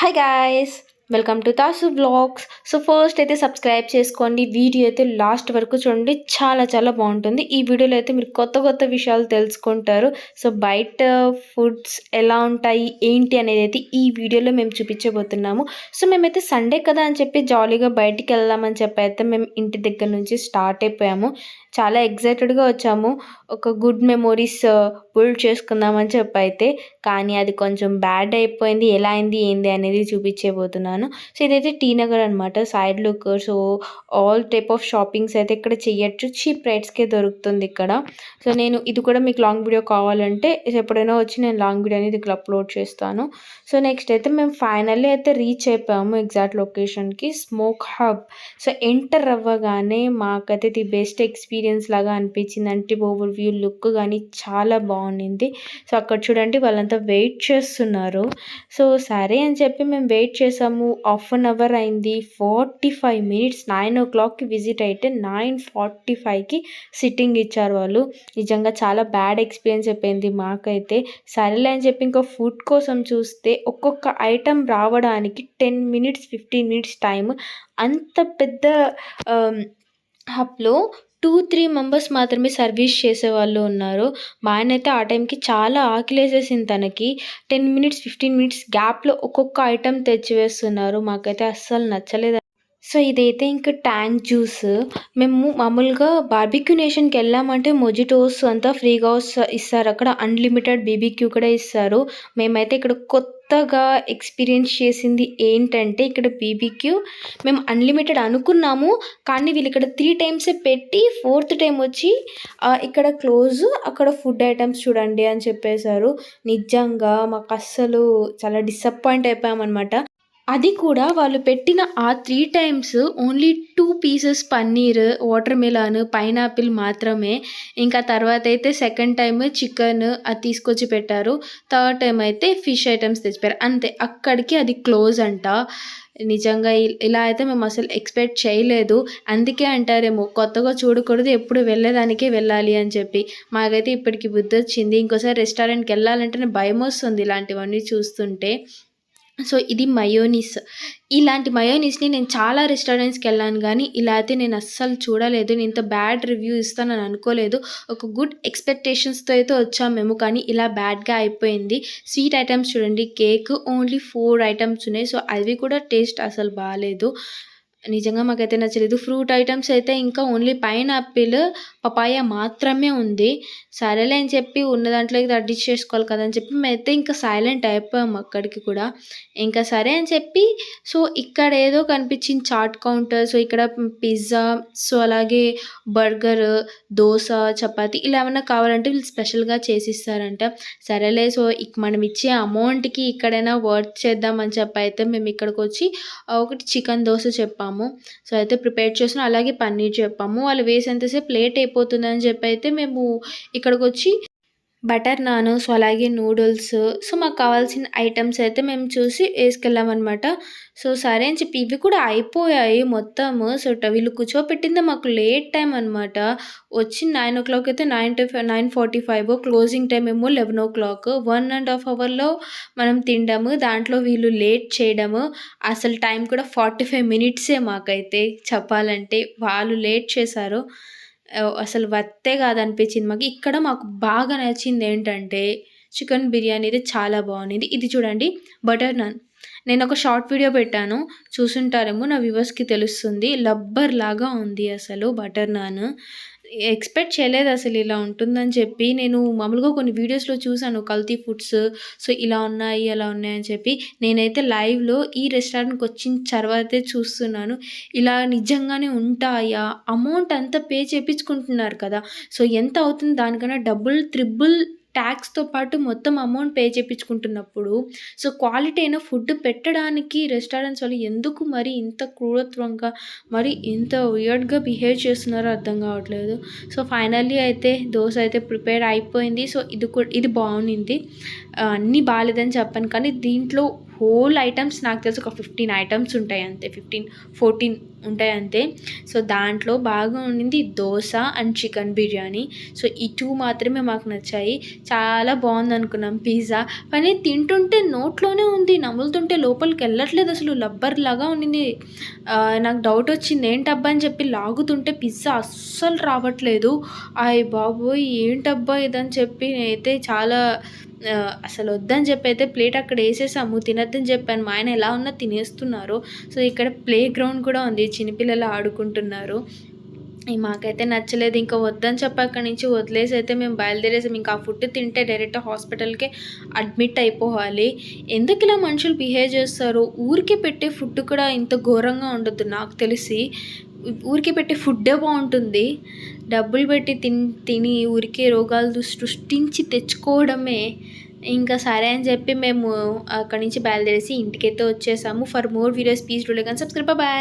Hi guys, welcome to Tasu vlogs. So first అయితే subscribe చేసుకోండి. Video అయితే లాస్ట్ వరకు చూడండి, చాలా చాలా బాగుంటుంది. ఈ వీడియోలో అయితే మీరు కొత్త కొత్త విషయాలు తెలుసుకుంటారు. సో బయట ఫుడ్స్ ఎలా ఉంటాయి ఏంటి అనేది అయితే ఈ వీడియోలో మేము చూపించబోతున్నాము. సో మేమైతే సండే కదా అని చెప్పి జాలీగా బయటికి వెళ్దామని చెప్పి అయితే మేము ఇంటి దగ్గర నుంచి స్టార్ట్ అయిపోయాము. చాలా ఎగ్జైటెడ్గా వచ్చాము, ఒక గుడ్ మెమొరీస్ బిల్డ్ చేసుకుందామని చెప్పి అయితే. కానీ అది కొంచెం బ్యాడ్ అయిపోయింది. ఎలా అయింది ఏంది అనేది చూపించబోతున్నాను. సో ఇదైతే టీ నగర్ అనమాట, side look. So all type of shoppings అయితే ఇక్కడ చేయొచ్చు, చీప్ రేట్స్కే దొరుకుతుంది ఇక్కడ. సో నేను ఇది కూడా మీకు లాంగ్ వీడియో కావాలంటే ఎప్పుడైనా వచ్చి నేను లాంగ్ వీడియో అనేది ఇక్కడ అప్లోడ్ చేస్తాను. సో నెక్స్ట్ అయితే మేము ఫైనల్లీ అయితే రీచ్ అయిపోయాము ఎగ్జాక్ట్ లొకేషన్కి, స్మోక్ హబ్. సో ఎంటర్ అవ్వగానే మాకైతే ది బెస్ట్ ఎక్స్పీరియన్స్ లాగా అనిపించింది. అంటే ఓవర్ వ్యూ లుక్ కానీ చాలా బాగుంది. సో అక్కడ చూడండి వాళ్ళంతా వెయిట్ చేస్తున్నారు. సో సరే అని చెప్పి మేము వెయిట్ చేసాము. హాఫ్ అన్ అవర్ అయింది, 45 మినిట్స్. 9 o'clockకి విజిట్ అయితే 9:45కి సిట్టింగ్ ఇచ్చారు వాళ్ళు. నిజంగా చాలా బ్యాడ్ ఎక్స్పీరియన్స్ అయిపోయింది మాకైతే. సరేలే అని చెప్పి ఇంకా ఫుడ్ కోసం చూస్తే ఒక్కొక్క ఐటెం రావడానికి 10 మినిట్స్ 15 మినిట్స్ టైం. అంత పెద్ద హబ్లో 2-3 మెంబర్స్ మాత్రమే సర్వీస్ చేసేవాళ్ళు ఉన్నారు. మా ఆయన అయితే ఆ టైంకి చాలా ఆకలేసేసింది తనకి. 10 మినిట్స్ 15 మినిట్స్ గ్యాప్లో ఒక్కొక్క ఐటెం తెచ్చివేస్తున్నారు. మాకైతే అస్సలు నచ్చలేదు. సో ఇదైతే ఇంకా ట్యాంక్ జ్యూస్. మేము మామూలుగా బార్బిక్యూ నేషన్కి వెళ్ళామంటే మొజిటోస్ అంతా ఫ్రీగా ఇస్తారు, అక్కడ అన్లిమిటెడ్ బీబీక్యూ కూడా ఇస్తారు. మేమైతే ఇక్కడ కొత్తగా ఎక్స్పీరియన్స్ చేసింది ఏంటంటే ఇక్కడ బీబీక్యూ మేము అన్లిమిటెడ్ అనుకున్నాము, కానీ వీళ్ళు ఇక్కడ 3 టైమ్సే పెట్టి 4th టైం వచ్చి ఇక్కడ క్లోజ్, అక్కడ ఫుడ్ ఐటమ్స్ చూడండి అని చెప్పేశారు. నిజంగా మాకు అస్సలు చాలా డిసప్పాయింట్ అయిపోయామన్నమాట. అది కూడా వాళ్ళు పెట్టిన ఆ 3 times only 2 pieces paneer, watermelon, pineapple మాత్రమే. ఇంకా తర్వాత అయితే సెకండ్ టైమ్ చికెన్ అది తీసుకొచ్చి పెట్టారు. థర్డ్ టైం అయితే ఫిష్ ఐటమ్స్ తెచ్చిపోయారు. అంతే, అక్కడికి అది క్లోజ్ అంట. నిజంగా ఇలా అయితే మేము అసలు ఎక్స్పెక్ట్ చేయలేదు. అందుకే అంటారేమో కొత్తగా చూడకూడదు, ఎప్పుడు వెళ్ళేదానికే వెళ్ళాలి అని చెప్పి. మాకైతే ఇప్పటికి బుద్ధి వచ్చింది. ఇంకోసారి రెస్టారెంట్కి వెళ్ళాలంటేనే భయం వస్తుంది ఇలాంటివన్నీ చూస్తుంటే. సో ఇది మయోనీస్. ఇలాంటి మయోనీస్ని నేను చాలా రెస్టారెంట్స్కి వెళ్ళాను, కానీ ఇలా అయితే నేను అస్సలు చూడలేదు. నేను ఇంత బ్యాడ్ రివ్యూ ఇస్తానని అనుకోలేదు. ఒక గుడ్ ఎక్స్పెక్టేషన్స్తో అయితే వచ్చాము మేము, కానీ ఇలా బ్యాడ్గా అయిపోయింది. స్వీట్ ఐటమ్స్ చూడండి, కేక్ ఓన్లీ 4 ఐటమ్స్ ఉన్నాయి. సో అవి కూడా టేస్ట్ అసలు బాగాలేదు. నిజంగా మాకైతే నచ్చలేదు. ఫ్రూట్ ఐటమ్స్ అయితే ఇంకా ఓన్లీ పైనాపిల్, పపాయ మాత్రమే ఉంది. సరేలే అని చెప్పి ఉన్న దాంట్లో ఇది అడ్జస్ట్ చేసుకోవాలి కదా అని చెప్పి మేమైతే ఇంకా సైలెంట్ అయిపోయాము అక్కడికి కూడా. ఇంకా సరే అని చెప్పి సో ఇక్కడ ఏదో కనిపించింది చాట్ కౌంటర్. సో ఇక్కడ పిజ్జా, సో అలాగే బర్గర్, దోశ, చపాతి ఇలా ఏమన్నా కావాలంటే వీళ్ళు స్పెషల్గా చేసిస్తారంట. సరేలే, సో మనం ఇచ్చే అమౌంట్కి ఇక్కడైనా వర్క్ చేద్దామని చెప్పి అయితే మేము ఇక్కడికి వచ్చి ఒకటి చికెన్ దోశ చెప్పాము. సో అయితే ప్రిపేర్ చేసిన, అలాగే పన్నీర్ చెప్పాము. వాళ్ళు వేసేంతసేపు లేట్ అయిపోతుందని చెప్పి అయితే మేము ఇక్కడికి వచ్చి బటర్ నాన్, సో అలాగే నూడిల్స్, సో మాకు కావాల్సిన ఐటమ్స్ అయితే మేము చూసి వేసుకెళ్ళామన్నమాట. సో సరే అని చెప్పి ఇవి కూడా అయిపోయాయి మొత్తము. సో వీళ్ళు కూర్చోపెట్టిందే మాకు లేట్ టైం అనమాట. వచ్చి 9 o'clock అయితే 9:45, క్లోజింగ్ టైం ఏమో 11 o'clock. 1.5 అవర్లో మనం తిండాము, దాంట్లో వీళ్ళు లేట్ చేయడము. అసలు టైం కూడా 45 మినిట్సే మాకైతే చెప్పాలంటే. వాళ్ళు లేట్ చేశారు, అసలు వర్తే కాదనిపించింది మాకు. ఇక్కడ మాకు బాగా నచ్చింది ఏంటంటే చికెన్ బిర్యానీ అయితే చాలా బాగుంది. ఇది చూడండి, బటర్ నాన్. నేను ఒక షార్ట్ వీడియో పెట్టాను, చూసుంటారేమో, నా వ్యూవర్స్కి తెలుస్తుంది. లబ్బర్ లాగా ఉంది అసలు బటర్ నాన్. ఎక్స్పెక్ట్ చేయలేదు అసలు ఇలా ఉంటుందని చెప్పి. నేను మామూలుగా కొన్ని వీడియోస్లో చూసాను కల్తీ ఫుడ్స్, సో ఇలా ఉన్నాయి అలా ఉన్నాయని చెప్పి. నేనైతే లైవ్లో ఈ రెస్టారెంట్కి వచ్చిన తర్వాతే చూస్తున్నాను ఇలా నిజంగానే ఉంటాయా. అమౌంట్ అంతా పే చేయించుకుంటున్నారు కదా, సో ఎంత అవుతుంది దానికన్నా డబుల్ త్రిబుల్ ట్యాక్స్తో పాటు మొత్తం అమౌంట్ పే చేయించుకుంటున్నప్పుడు సో క్వాలిటీ అయిన ఫుడ్ పెట్టడానికి రెస్టారెంట్స్ వాళ్ళు ఎందుకు మరి ఇంత క్రూరత్వంగా, మరి ఇంత వియర్డ్గా బిహేవ్ చేస్తున్నారో అర్థం కావట్లేదు. సో ఫైనల్లీ అయితే దోశ అయితే ప్రిపేర్ అయిపోయింది. సో ఇది బాగుంది. అన్నీ బాగాలేదని చెప్పాను, కానీ దీంట్లో హోల్ ఐటమ్స్ నాకు తెలిసి ఒక 15 ఐటమ్స్ ఉంటాయి అంతే, 14 ఉంటాయి అంతే. సో దాంట్లో బాగా ఉండింది dosa and chicken biryani. So ఈ 2 మాత్రమే మాకు నచ్చాయి. చాలా బాగుంది అనుకున్నాం పిజ్జా, కానీ తింటుంటే నోట్లోనే ఉంది, నములుతుంటే లోపలికి వెళ్ళట్లేదు, అసలు లబ్బర్ లాగా ఉండింది. నాకు డౌట్ వచ్చింది ఏంటబ్బా అని చెప్పి లాగుతుంటే పిజ్జా అస్సలు రావట్లేదు. అయ్య బాబోయ్ ఏంటబ్బా ఇదని చెప్పి నేనైతే చాలా అసలు వద్దని చెప్పి అయితే ప్లేట్ అక్కడ వేసేసాము, తినొద్దని చెప్పాను. మా ఆయన ఎలా ఉన్నా తినేస్తున్నారు. సో ఇక్కడ ప్లే గ్రౌండ్ కూడా ఉంది, చిన్నపిల్లలు ఆడుకుంటున్నారు. మాకైతే నచ్చలేదు, ఇంకా వద్దని చెప్పి అక్కడి నుంచి వదిలేసి అయితే మేము బయలుదేరేసాం. ఇంకా ఆ ఫుడ్ తింటే డైరెక్ట్ హాస్పిటల్కే అడ్మిట్ అయిపోవాలి. ఎందుకు ఇలా మనుషులు బిహేవ్ చేస్తారు? ఊరికే పెట్టే ఫుడ్ కూడా ఇంత ఘోరంగా ఉండొద్దు. నాకు తెలిసి ఊరికే పెట్టే ఫుడ్డే బాగుంటుంది. డబ్బులు పెట్టి తిని ఊరికే రోగాలు సృష్టించి తెచ్చుకోవడమే. ఇంకా సరే అని చెప్పి మేము అక్కడి నుంచి బయలుదేరేసి ఇంటికైతే వచ్చేసాము. For more videos please do like and subscribe. Bye.